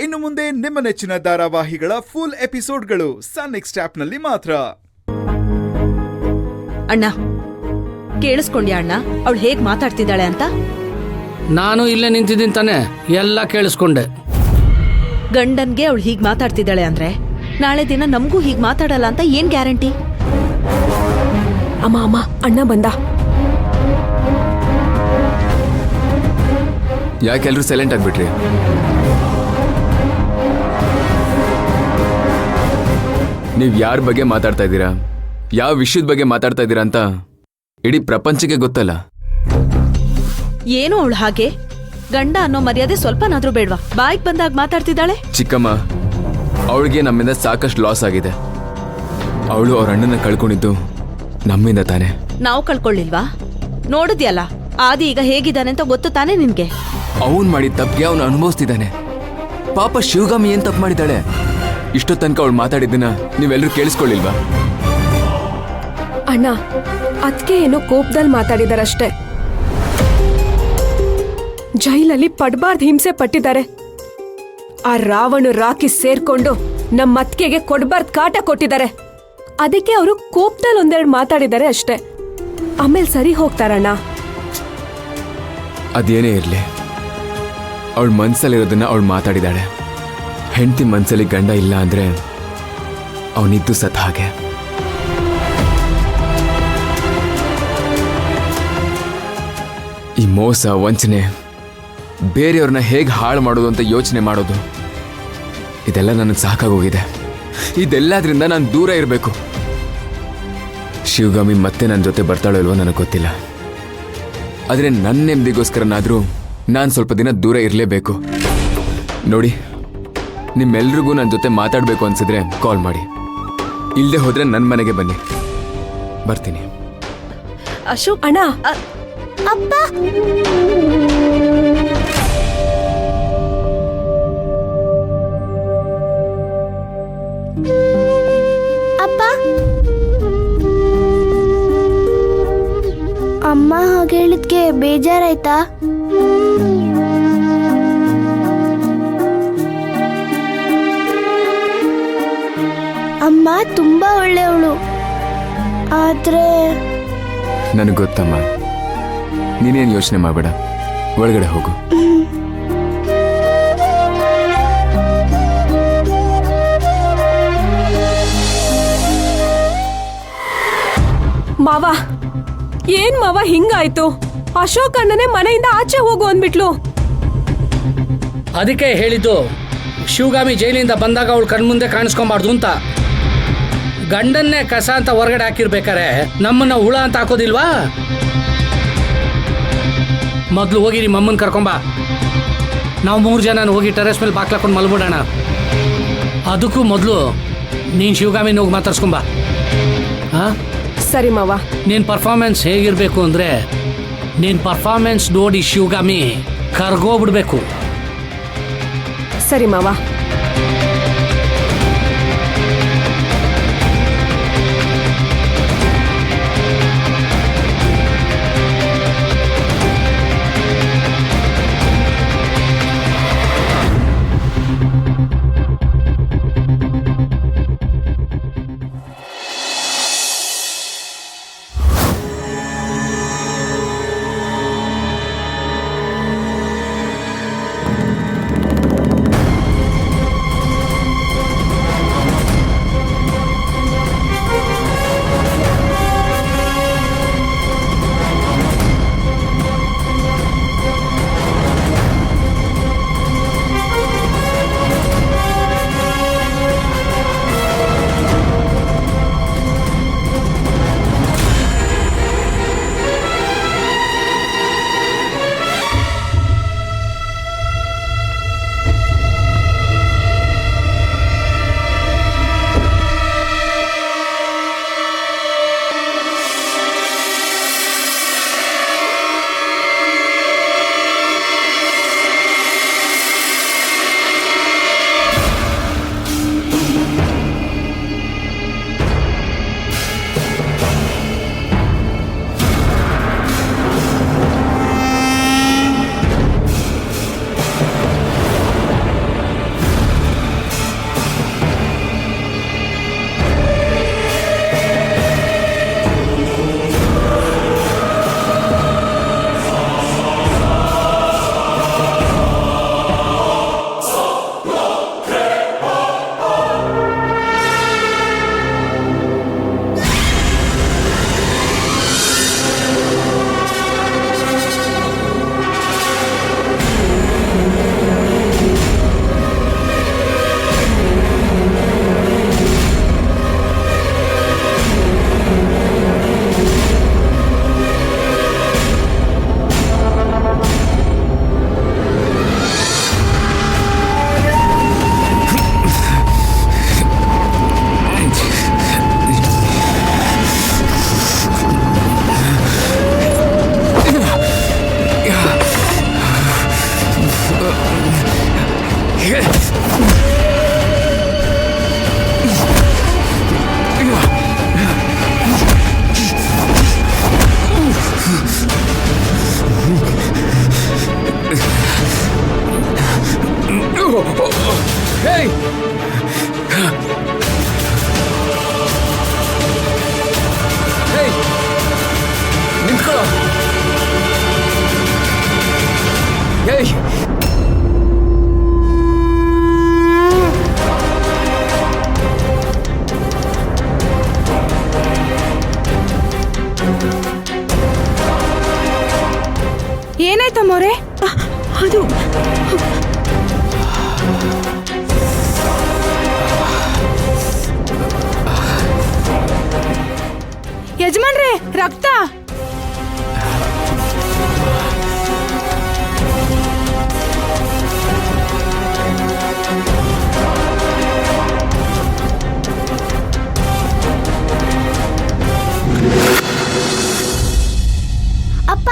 ಇನ್ನು ಮುಂದೆ ನಿಮ್ಮ ನೆಚ್ಚಿನ ಧಾರಾವಾಹಿಗಳ ಫುಲ್ ಎಪಿಸೋಡ್ಗಳು ಸನ್ ನೆಕ್ಸ್ಟ್ ಆಪ್ನಲ್ಲಿ ಮಾತ್ರ. ಅಣ್ಣ ಕೇಳಿಸ್ಕೊಂಡ್ಯಾ ಅಣ್ಣ ಅವಳು ಹೇಗ್ ಮಾತಾಡ್ತಿದ್ದಾಳೆ ಅಂತ? ನಾನು ಇಲ್ಲೇ ನಿಂತಿದ್ದೀನಿ ತಾನೆ, ಎಲ್ಲ ಕೇಳಿಸ್ಕೊಂಡೆ. ಗಂಡನ್ಗೆ ಅವಳು ಹೀಗ್ ಮಾತಾಡ್ತಿದ್ದಾಳೆ ಅಂದ್ರೆ ನಾಳೆ ದಿನ ನಮಗೂ ಹೀಗ್ ಮಾತಾಡಲ್ಲ ಅಂತ ಏನ್ ಗ್ಯಾರಂಟಿ? ಅಮ್ಮ ಅಮ್ಮ ಅಣ್ಣ ಬಂದ. ಯಾಕೆಲ್ರೂ ಸೈಲೆಂಟ್ ಆಗ್ಬಿಟ್ರಿ? ನೀವ್ ಯಾರ ಬಗ್ಗೆ ಮಾತಾಡ್ತಾ ಇದ್ದೀರಾ, ಯಾವ ವಿಷಯದ ಬಗ್ಗೆ ಮಾತಾಡ್ತಾ ಇದ್ದೀರಾ ಅಂತ ಇಡೀ ಪ್ರಪಂಚಕ್ಕೆ ಗೊತ್ತಲ್ಲ. ಏನು ಅವಳು ಹಾಗೆ? ಗಂಡ ಅನ್ನೋ ಮರ್ಯಾದೆ ಸ್ವಲ್ಪನಾದ್ರೂ ಬೇಡ್ವಾ? ಬಾಯಿಗೆ ಬಂದಾಗ ಮಾತಾಡ್ತಿದ್ದಾಳೆ. ಚಿಕ್ಕಮ್ಮ, ಅವಳಿಗೆ ನಮ್ಮಿಂದ ಸಾಕಷ್ಟು ಲಾಸ್ ಆಗಿದೆ. ಅವಳು ಅವ್ರ ಅಣ್ಣನ ಕಳ್ಕೊಂಡಿದ್ದು ನಮ್ಮಿಂದ ತಾನೆ. ನಾವು ಕಳ್ಕೊಳ್ಳಿಲ್ವಾ? ನೋಡಿದ್ಯಲ್ಲ ಆದಿ ಈಗ ಹೇಗಿದ್ದಾನೆ ಅಂತ ಗೊತ್ತು ತಾನೆ ನಿನ್ಗೆ. ಅವನ್ ಮಾಡಿದ ತಪ್ಪಿಗೆ ಅವನು ಅನುಭವಿಸ್ತಿದ್ದಾನೆ. ಪಾಪ ಶಿವಗಾಮಿ ಏನ್ ತಪ್ಪು ಮಾಡಿದ್ದಾಳೆ? ಇಷ್ಟೋ ತನಕ ಅವಳು ಮಾತಾಡಿದ್ದನ್ನ ನೀವೆಲ್ಲರೂ ಕೇಳಿಸ್ಕೊಳ್ಳಿಲ್ವಾ? ಅಣ್ಣ ಅದಕ್ಕೆ ಏನೋ ಕೋಪದಲ್ಲಿ ಮಾತಾಡಿದಾರಷ್ಟೇ. ಜೈಲಲ್ಲಿ ಪಡ್ಬಾರ್ದು ಹಿಂಸೆ ಪಟ್ಟಿದ್ದಾರೆ. ಆ ರಾವಣ ರಾಕಿ ಸೇರ್ಕೊಂಡು ನಮ್ಮ ಅತ್ತಿಗೆಗೆ ಕೊಡ್ಬಾರ್ದು ಕಾಟ ಕೊಟ್ಟಿದ್ದಾರೆ. ಅದಕ್ಕೆ ಅವರು ಕೋಪದಲ್ಲಿ ಒಂದೆರಡು ಮಾತಾಡಿದ್ದಾರೆ ಅಷ್ಟೇ. ಆಮೇಲೆ ಸರಿ ಹೋಗ್ತಾರಣ್ಣ. ಅದೇನೇ ಇರ್ಲಿ, ಅವಳ ಮನ್ಸಲ್ಲಿರೋದನ್ನ ಅವಳು ಮಾತಾಡಿದಾಳೆ. ಹೆಂಡತಿ ಮನ್ಸಲ್ಲಿ ಗಂಡ ಇಲ್ಲ ಅಂದ್ರೆ ಅವನಿದ್ದು ಸತ್ ಹಾಗೆ. ಈ ಮೋಸ, ವಂಚನೆ, ಬೇರೆಯವ್ರನ್ನ ಹೇಗೆ ಹಾಳು ಮಾಡೋದು ಅಂತ ಯೋಚನೆ ಮಾಡೋದು, ಇದೆಲ್ಲ ನನಗೆ ಸಾಕಾಗೋಗಿದೆ. ಇದೆಲ್ಲದ್ರಿಂದ ನಾನು ದೂರ ಇರಬೇಕು. ಶಿವಗಾಮಿ ಮತ್ತೆ ನನ್ನ ಜೊತೆ ಬರ್ತಾಳೋ ಇಲ್ವೋ ನನಗೆ ಗೊತ್ತಿಲ್ಲ. ಆದರೆ ನನ್ನ ನೆಮ್ಮದಿಗೋಸ್ಕರನಾದರೂ ನಾನು ಸ್ವಲ್ಪ ದಿನ ದೂರ ಇರಲೇಬೇಕು. ನೋಡಿ, ನಿಮ್ಮೆಲ್ರಿಗೂ ನನ್ನ ಜೊತೆ ಮಾತಾಡಬೇಕು ಅನ್ಸಿದ್ರೆ ಕಾಲ್ ಮಾಡಿ. ಇಲ್ಲದೆ ಹೋದ್ರೆ ನನ್ನ ಮನೆಗೆ ಬನ್ನಿ, ಬರ್ತೀನಿ. ಅಶೋಕ್ ಅಣ್ಣ, ಅಪ್ಪ ಅಪ್ಪ, ಅಮ್ಮ ಹಾಗೆ ಹೇಳಿದ್ಕೆ ಬೇಜಾರಾಯ್ತಾ? ಅಮ್ಮ ತುಂಬಾ ಒಳ್ಳೆಯವಳು. ಆದ್ರೆ ನನಗೆ ಗೊತ್ತಮ್ಮ, ನೀನೇನು ಯೋಚನೆ ಮಾಡಬೇಡ, ಒಳಗಡೆ ಹೋಗು. ಮಾವ, ಏನ್ ಮಾವ ಹಿಂಗಾಯ್ತು? ಅಶೋಕ್ ಅಣ್ಣನೇ ಮನೆಯಿಂದ ಆಚೆ ಹೋಗು ಅಂದ್ಬಿಟ್ಲು. ಅದಕ್ಕೆ ಹೇಳಿದ್ದು ಶಿವಗಾಮಿ ಜೈಲಿಂದ ಬಂದಾಗ ಅವಳು ಕಣ್ಮುಂದೆ ಕಾಣಿಸ್ಕೊಂಬಾರ್ದು ಅಂತ. ಗಂಡನ್ನೇ ಕಸ ಅಂತ ಹೊರಗಡೆ ಹಾಕಿರ್ಬೇಕಾರೆ ನಮ್ಮನ್ನ ಹುಳ ಅಂತ ಹಾಕೋದಿಲ್ವಾ? ಮೊದಲು ಹೋಗಿ ನಿಮ್ಮ ಅಮ್ಮನ ಕರ್ಕೊಂಬ. ನಾವು 3 ಜನ ಹೋಗಿ ಟೆರೆಸ್ ಮೇಲೆ ಬಾಕ್ಲಾಕೊಂಡು ಮಲ್ಬಿಡೋಣ. ಅದಕ್ಕೂ ಮೊದಲು ನೀನು ಶಿವಗಾಮಿನ ಹೋಗಿ ಮಾತಾಡ್ಸ್ಕೊಂಬ. ಹಾಂ, ಸರಿ ಮಾವ. ನಿನ್ನ ಪರ್ಫಾರ್ಮೆನ್ಸ್ ಹೇಗಿರಬೇಕು ಅಂದರೆ, ನಿನ್ನ ಪರ್ಫಾರ್ಮೆನ್ಸ್ ನೋಡಿ ಶಿವಗಾಮಿ ಕರ್ಗೋಗ್ಬಿಡ್ಬೇಕು. ಸರಿ ಮಾವ. Hey! Hey! ನಿಂತ್ಕೊಳ್ಳೋ. Hey! ಏನಾಯ್ತಮ್ಮವ್ರೆ? ಅದು ಯಜಮಾನ್ರೆ, ರಕ್ತ. ಅಪ್ಪ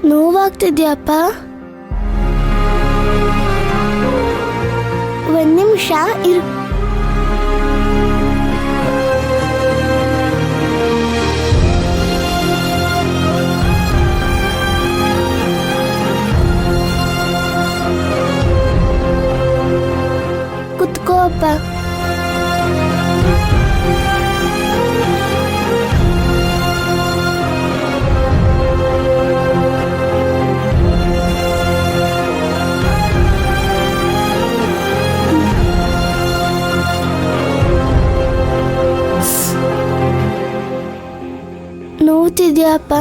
ನೋವಾಗ್ತಿದ್ಯಪ್ಪ? ಒಂದ್ ನಿಮಿಷ ಇರು. ಕುತ್ಕೋ ಅಪ್ಪ. ನೋವ್ತಿದ್ಯಾ ಅಪ್ಪ?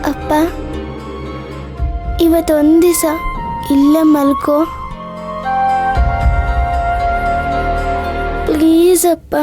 ಅಪ್ಪ, ಇವತ್ತೊಂದು ದಿವಸ ಇಲ್ಲೇ ಮಲ್ಕೋ ಪ್ಲೀಸ್ ಅಪ್ಪ.